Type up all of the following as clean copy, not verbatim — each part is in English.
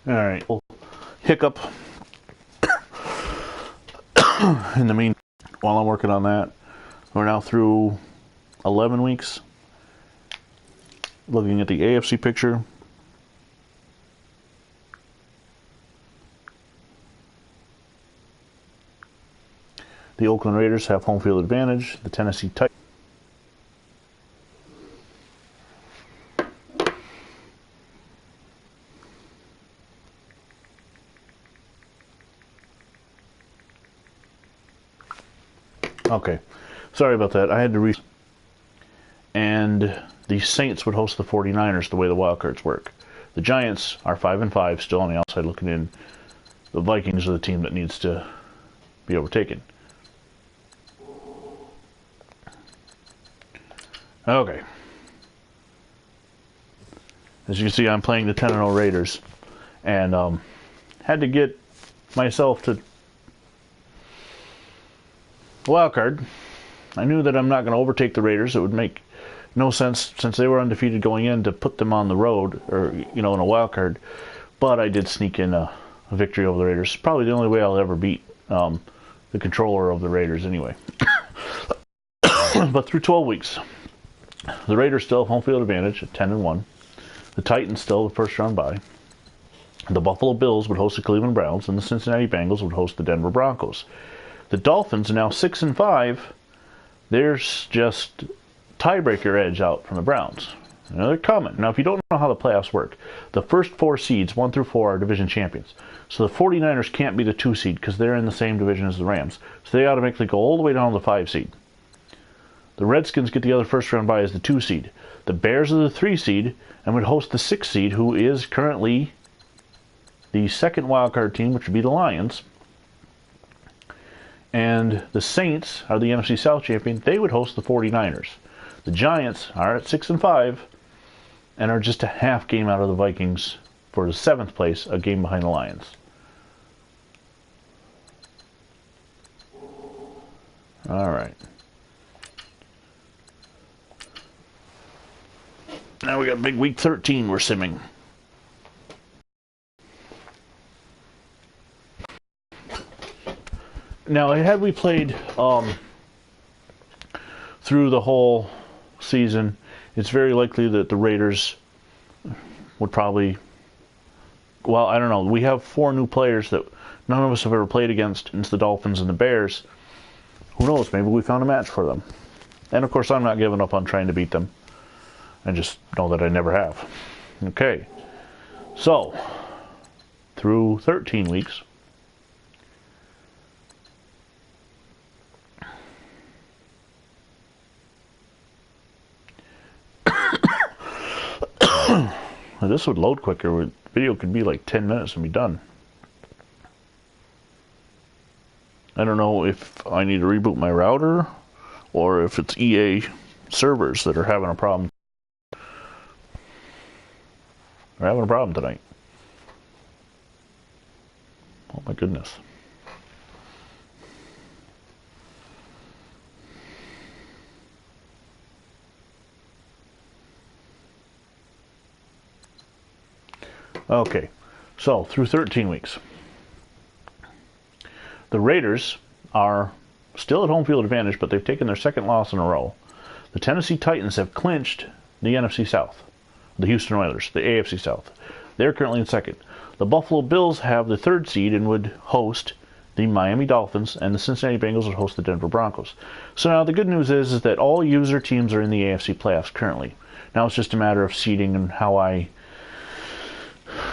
Alright, hiccup in the mean while I'm working on that. We're now through 11 weeks. Looking at the AFC picture. The Oakland Raiders have home field advantage. The Tennessee Titans. Okay, sorry about that. I had to and the Saints would host the 49ers the way the wildcards work. The Giants are 5-5, still on the outside looking in. The Vikings are the team that needs to be overtaken. Okay. As you can see, I'm playing the 10-0 Raiders, and had to get myself to wild card. I knew that I'm not going to overtake the Raiders. It would make no sense, since they were undefeated going in, to put them on the road, or in a wild card. But I did sneak in a victory over the Raiders. Probably the only way I'll ever beat the controller of the Raiders anyway. But through 12 weeks, the Raiders still have home field advantage at 10-1. The Titans still the first round bye. The Buffalo Bills would host the Cleveland Browns, and the Cincinnati Bengals would host the Denver Broncos. The Dolphins are now 6-5. There's just tiebreaker edge out from the Browns. They're coming. Now, if you don't know how the playoffs work, the first 4 seeds, 1 through 4, are division champions. So the 49ers can't be the 2 seed because they're in the same division as the Rams. So they automatically go all the way down to the 5 seed. The Redskins get the other first round bye as the 2 seed. The Bears are the 3 seed and would host the 6 seed, who is currently the second wildcard team, which would be the Lions. And the Saints are the NFC South champion. They would host the 49ers. The Giants are at 6-5 and are just a half game out of the Vikings for the 7th place, a game behind the Lions. All right. Now we got big week 13 we're simming. Now, had we played through the whole season, it's very likely that the Raiders would probably... Well, I don't know. We have 4 new players that none of us have ever played against. It's the Dolphins and the Bears. Who knows? Maybe we found a match for them. And, of course, I'm not giving up on trying to beat them. I just know that I never have. Okay. So, through 13 weeks... This would load quicker. The video could be like 10 minutes and be done. I don't know if I need to reboot my router or if it's EA servers that are having a problem. They're having a problem tonight. Oh my goodness. Okay, so through 13 weeks, the Raiders are still at home field advantage, but they've taken their 2nd loss in a row. The Tennessee Titans have clinched the NFC South. The Houston Oilers, the AFC South. They're currently in 2nd. The Buffalo Bills have the 3rd seed and would host the Miami Dolphins, and the Cincinnati Bengals would host the Denver Broncos. So now the good news is that all user teams are in the AFC playoffs currently. Now it's just a matter of seeding and how I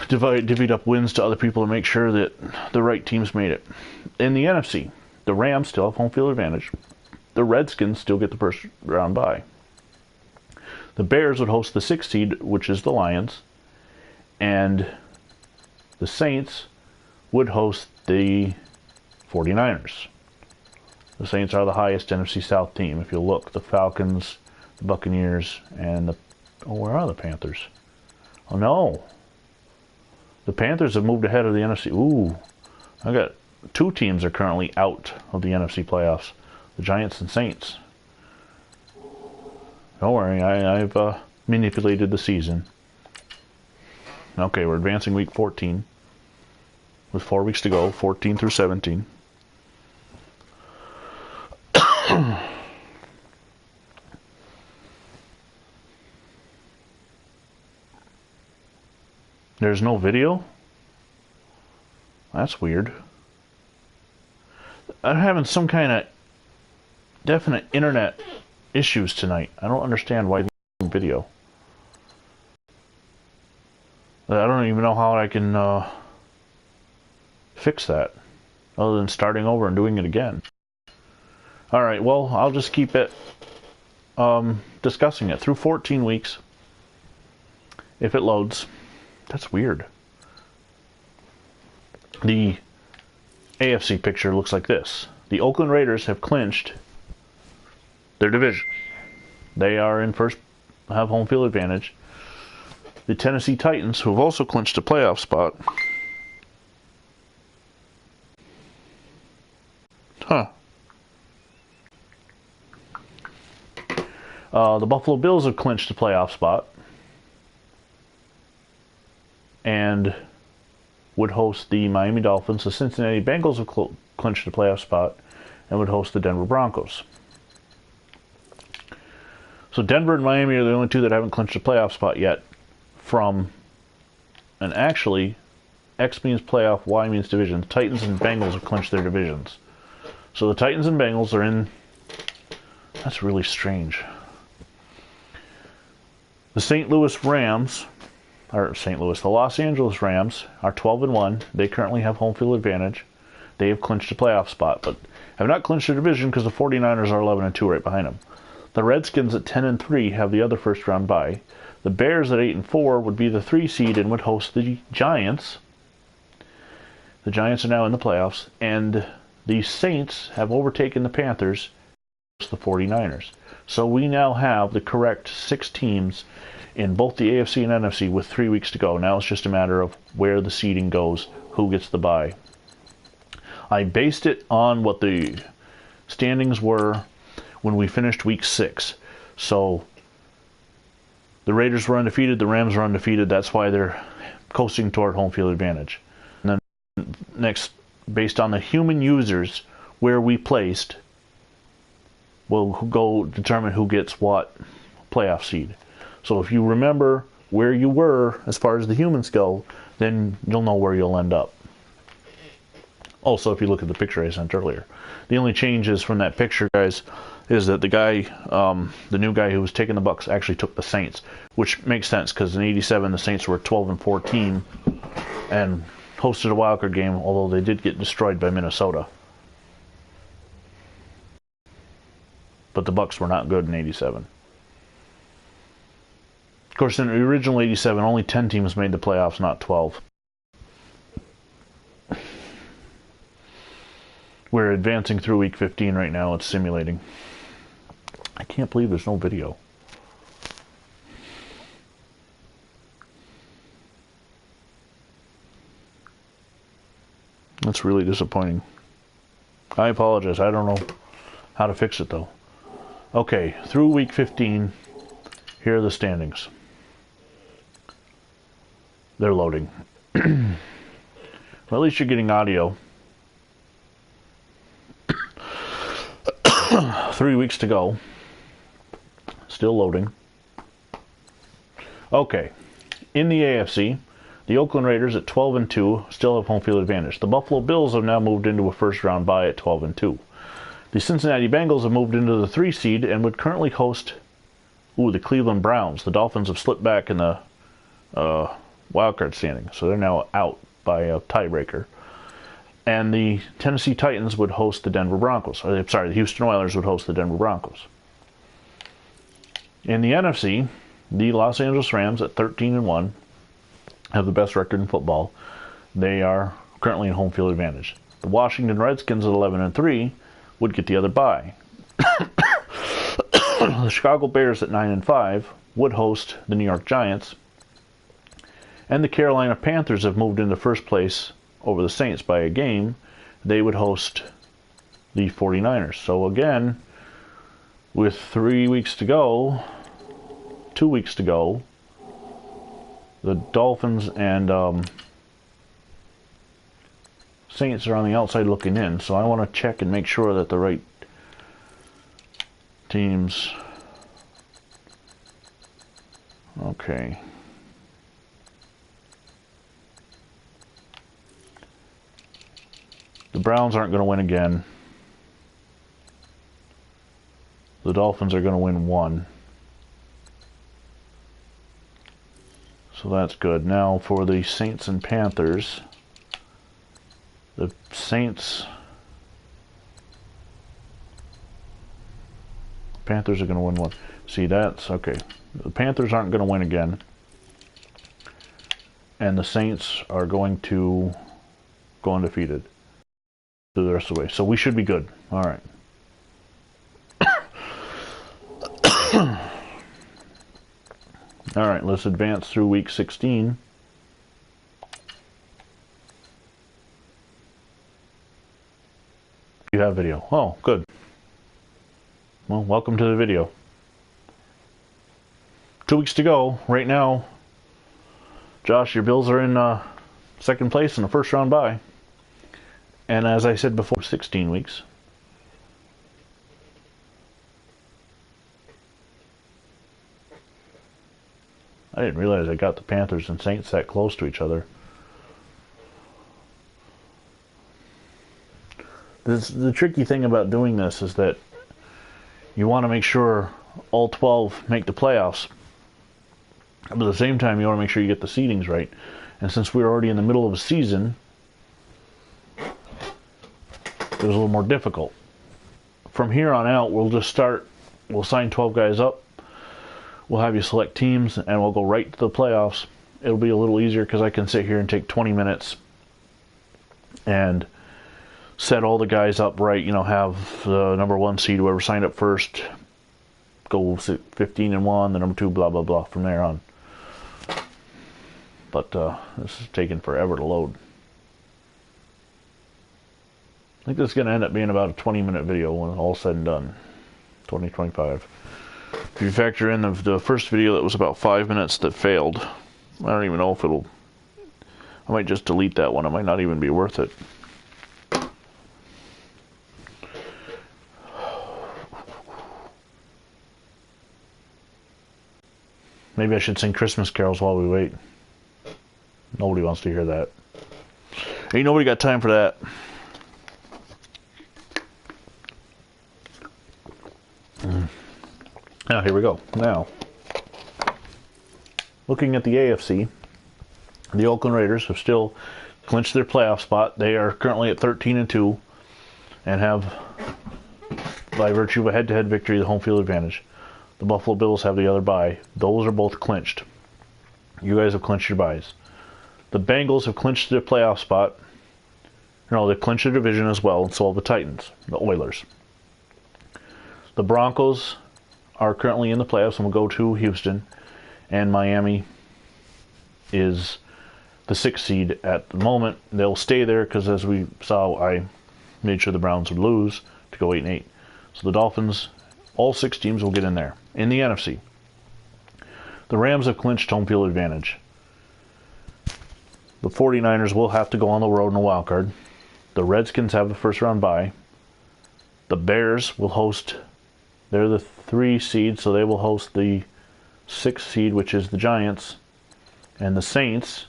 divvied up wins to other people to make sure that the right teams made it. In the NFC, the Rams still have home field advantage. The Redskins still get the first round bye. The Bears would host the 6th seed, which is the Lions, and the Saints would host the 49ers. The Saints are the highest NFC South team. If you look, the Falcons, the Buccaneers, and the... Oh, where are the Panthers? Oh, no. The Panthers have moved ahead of the NFC. Ooh, I got 2 teams are currently out of the NFC playoffs. The Giants and Saints. Don't worry, I've manipulated the season. Okay, we're advancing week 14. with 4 weeks to go, 14 through 17. There's no video? That's weird. I'm having some kind of definite internet issues tonight. I don't understand why the video. I don't even know how I can fix that, other than starting over and doing it again. Alright, well, I'll just keep it discussing it through 14 weeks. If it loads. That's weird. The AFC picture looks like this. The Oakland Raiders have clinched their division. They are in first, have home field advantage. The Tennessee Titans, who have also clinched a playoff spot. The Buffalo Bills have clinched a playoff spot and would host the Miami Dolphins. The Cincinnati Bengals have clinched a playoff spot and would host the Denver Broncos. So Denver and Miami are the only two that haven't clinched a playoff spot yet from, and actually, X means playoff, Y means division. The Titans and Bengals have clinched their divisions. So the Titans and Bengals are in. That's really strange. The the Los Angeles Rams are 12-1. They currently have home field advantage. They have clinched a playoff spot, but have not clinched their division because the 49ers are 11-2 right behind them. The Redskins at 10-3 have the other first round bye. The Bears at 8-4 would be the 3 seed and would host the Giants. The Giants are now in the playoffs, and the Saints have overtaken the Panthers, the 49ers. So we now have the correct 6 teams in both the AFC and NFC with 3 weeks to go. Now it's just a matter of where the seeding goes, who gets the bye. I based it on what the standings were when we finished week 6. So the Raiders were undefeated, the Rams were undefeated. That's why they're coasting toward home field advantage. And then next, based on the human users where we placed, we'll go determine who gets what playoff seed. So if you remember where you were as far as the humans go, then you'll know where you'll end up. Also, if you look at the picture I sent earlier, the only changes from that picture, guys, is that the guy, the new guy who was taking the Bucks, actually took the Saints, which makes sense because in '87 the Saints were 12-14 and hosted a wildcard game, although they did get destroyed by Minnesota. But the Bucks were not good in '87. Of course, in the original '87, only 10 teams made the playoffs, not 12. We're advancing through week 15 right now. It's simulating. I can't believe there's no video. That's really disappointing. I apologize. I don't know how to fix it, though. Okay, through week 15, here are the standings. They're loading. Well, at least you're getting audio. 3 weeks to go. Still loading. Okay. In the AFC, the Oakland Raiders at 12-2 still have home field advantage. The Buffalo Bills have now moved into a first round bye at 12-2. The Cincinnati Bengals have moved into the 3 seed and would currently host the Cleveland Browns. The Dolphins have slipped back in the wildcard standing, so they're now out by a tiebreaker. And the Tennessee Titans would host the Denver Broncos. The Houston Oilers would host the Denver Broncos. In the NFC, the Los Angeles Rams at 13-1 have the best record in football. They are currently in home field advantage. The Washington Redskins at 11-3 would get the other bye. The Chicago Bears at 9-5 would host the New York Giants. And the Carolina Panthers have moved into first place over the Saints by a game. They would host the 49ers. So again, with 3 weeks to go, 2 weeks to go, the Dolphins and Saints are on the outside looking in, so I want to check and make sure that the right teams. Okay. The Browns aren't going to win again. The Dolphins are going to win one. So that's good. Now for the Saints and Panthers. The Saints... Panthers are going to win one. See, that's... okay. The Panthers aren't going to win again. And the Saints are going to go undefeated through the rest of the way. So we should be good. All right. All right, let's advance through week 16. You have video. Oh, good. Well, welcome to the video. 2 weeks to go. Right now, Josh, your Bills are in second place in the first round bye. And as I said before, 16 weeks. I didn't realize I got the Panthers and Saints that close to each other. The tricky thing about doing this is that you want to make sure all 12 make the playoffs. But at the same time, you want to make sure you get the seedings right. And since we're already in the middle of a season, it was a little more difficult. From here on out, we'll just start, we'll sign 12 guys up. We'll have you select teams, and we'll go right to the playoffs. It'll be a little easier because I can sit here and take 20 minutes and set all the guys up right. You know, have the number 1 seed, whoever signed up first, go 15-1, the number 2, blah, blah, blah, from there on. But this is taking forever to load. I think this is going to end up being about a 20-minute video when it's all said and done. 25. If you factor in the first video that was about 5 minutes that failed, I don't even know if it'll... I might just delete that one. It might not even be worth it. Maybe I should sing Christmas carols while we wait. Nobody wants to hear that. Ain't nobody got time for that. Now, here we go. Now, looking at the AFC, the Oakland Raiders have still clinched their playoff spot. They are currently at 13-2 and have, by virtue of a head-to-head victory, the home field advantage. The Buffalo Bills have the other bye. Those are both clinched. You guys have clinched your byes. The Bengals have clinched their playoff spot. No, they've clinched their division as well, and so have the Titans, the Oilers. The Broncos are currently in the playoffs and will go to Houston, and Miami is the 6th seed at the moment. They'll stay there because, as we saw, I made sure the Browns would lose to go 8-8. So the Dolphins, all 6 teams will get in there. In the NFC, the Rams have clinched home field advantage. The 49ers will have to go on the road in a wild card. The Redskins have the first round bye. The Bears will host, they're the 3 seed, so they will host the 6th seed, which is the Giants. And the Saints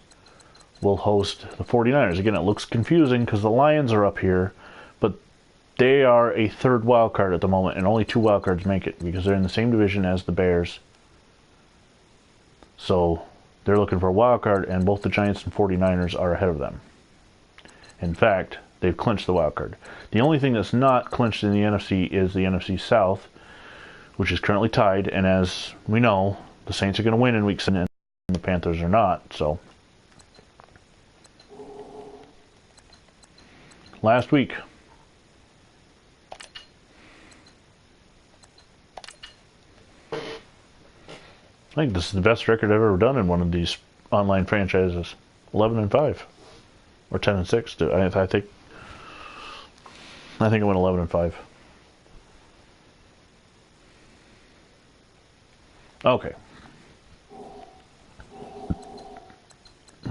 will host the 49ers. Again, it looks confusing because the Lions are up here, but they are a 3rd wild card at the moment, and only 2 wild cards make it because they're in the same division as the Bears. So they're looking for a wild card, and both the Giants and 49ers are ahead of them. In fact, they've clinched the wild card. The only thing that's not clinched in the NFC is the NFC South, which is currently tied, and as we know, the Saints are going to win in week 7, and the Panthers are not. So last week, I think this is the best record I've ever done in one of these online franchises. 11-5 or 10-6. I think I went 11-5. Okay.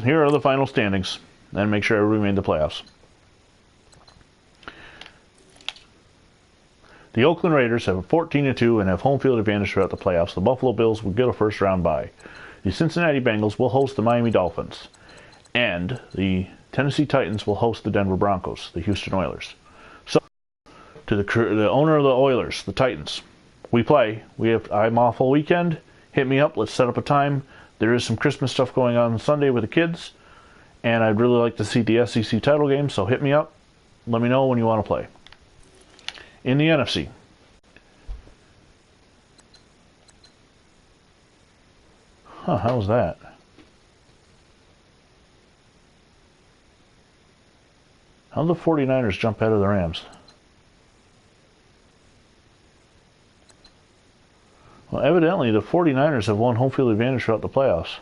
Here are the final standings, and make sure everybody made the playoffs. The Oakland Raiders have a 14-2 and have home field advantage throughout the playoffs. The Buffalo Bills will get a first-round bye. The Cincinnati Bengals will host the Miami Dolphins. And the Tennessee Titans will host the Denver Broncos, the Houston Oilers. So, to the owner of the Oilers, the Titans, we play. I'm off all weekend. Hit me up. Let's set up a time. There is some Christmas stuff going on Sunday with the kids. And I'd really like to see the SEC title game, so hit me up. Let me know when you want to play. In the NFC, how was that? How did the 49ers jump ahead of the Rams? Well, evidently the 49ers have won home field advantage throughout the playoffs.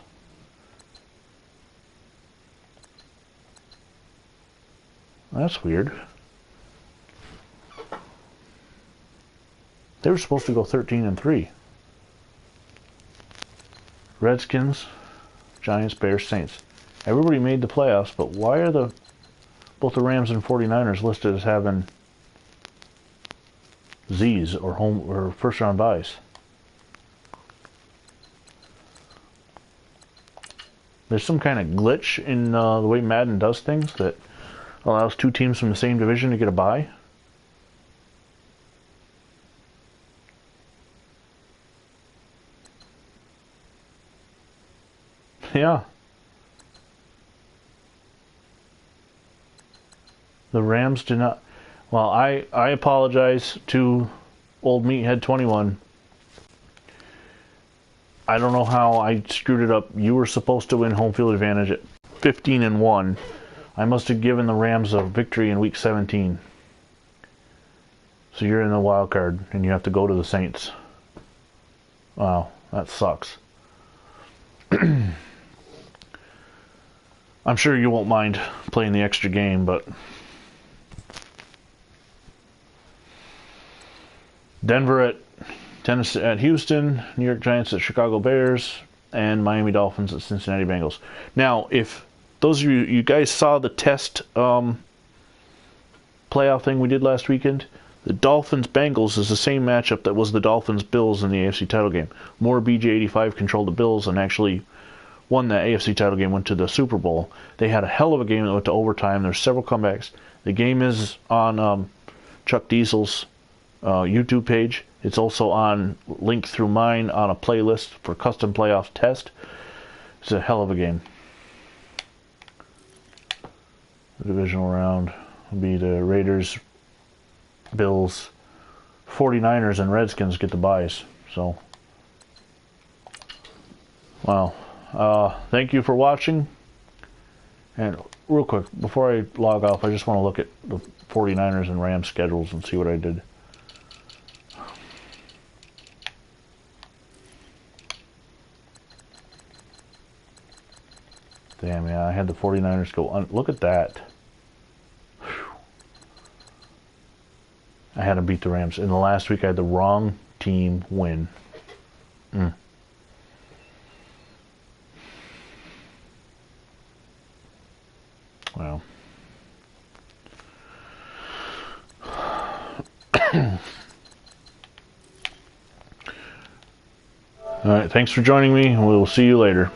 That's weird. They were supposed to go 13-3. Redskins, Giants, Bears, Saints. Everybody made the playoffs, but why are both the Rams and 49ers listed as having Z's or first round byes? There's some kind of glitch in the way Madden does things that allows two teams from the same division to get a bye. Yeah. The Rams did not. Well, I apologize to Old Meathead 21. I don't know how I screwed it up. You were supposed to win home field advantage at 15-1. I must have given the Rams a victory in week 17. So you're in the wild card and you have to go to the Saints. Wow, that sucks. I'm sure you won't mind playing the extra game, but Denver at Tennessee at Houston, New York Giants at Chicago Bears, and Miami Dolphins at Cincinnati Bengals. Now, if those of you guys saw the test playoff thing we did last weekend, the Dolphins-Bengals is the same matchup that was the Dolphins-Bills in the AFC title game. More BJ85 controlled the Bills and actually won that AFC title game, went to the Super Bowl. They had a hell of a game that went to overtime. There's several comebacks. The game is on Chuck Diesel's YouTube page. It's also linked through mine on a playlist for custom playoff test. It's a hell of a game. The divisional round will be the Raiders, Bills, 49ers, and Redskins get the byes. So, wow. Thank you for watching. And real quick, before I log off, I just want to look at the 49ers and Rams schedules and see what I did. Damn, yeah, I had the 49ers go on. Look at that. Whew. I had to beat the Rams. In the last week, I had the wrong team win. Wow. All right, thanks for joining me, and we will see you later.